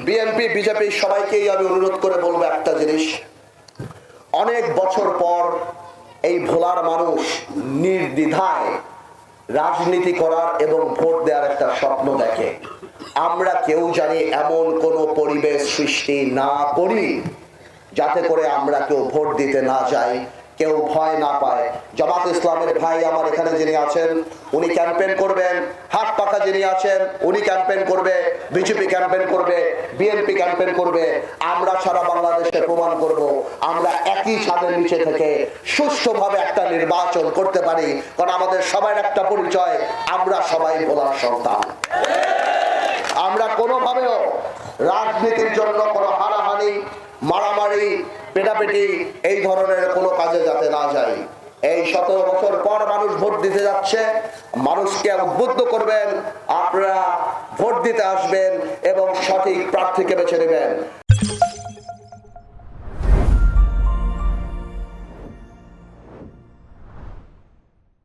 BNP BJP সবাইকেই আমি অনুরোধ করে বলবো একটা জিনিস, অনেক বছর পর এই ভোলার মানুষ নির্দ্বিধায় রাজনীতি করার এবং ভোট দেওয়ার একটা স্বপ্ন দেখে। আমরা কেউ জানি এমন কোন পরিবেশ সৃষ্টি না করি যাতে করে আমরা কেউ ভোট দিতে না যাই, কেউ ভয় না পায়। জামাত ইসলামের ভাই আমার এখানে যিনি আছেন উনি ক্যাম্পেইন করবেন, হাত পাকা যিনি আছেন উনি ক্যাম্পেইন করবে, বিজেপি ক্যাম্পেইন করবে, বিএনপি ক্যাম্পেইন করবে। আমরা সারা বাংলাদেশে প্রমাণ করব আমরা একই ছাদের নিচে থেকে সুষ্ঠুভাবে একটা নির্বাচন করতে পারি, কারণ আমাদের সবার একটা পরিচয়, আমরা সবাই ভোলার সন্তান। আমরা কোনোভাবেও রাজনীতির জন্য কোনো হানাহানি, মারামারি, পেটাপেটি এই ধরনের কোনো কাজে যাতে না যায়। এই 17 বছর পর মানুষ ভোট দিতে যাচ্ছে, মানুষকে উদ্বুদ্ধ করবেন, আপনারা ভোট দিতে আসবেন এবং সঠিক প্রার্থীকে বেছে নেবেন।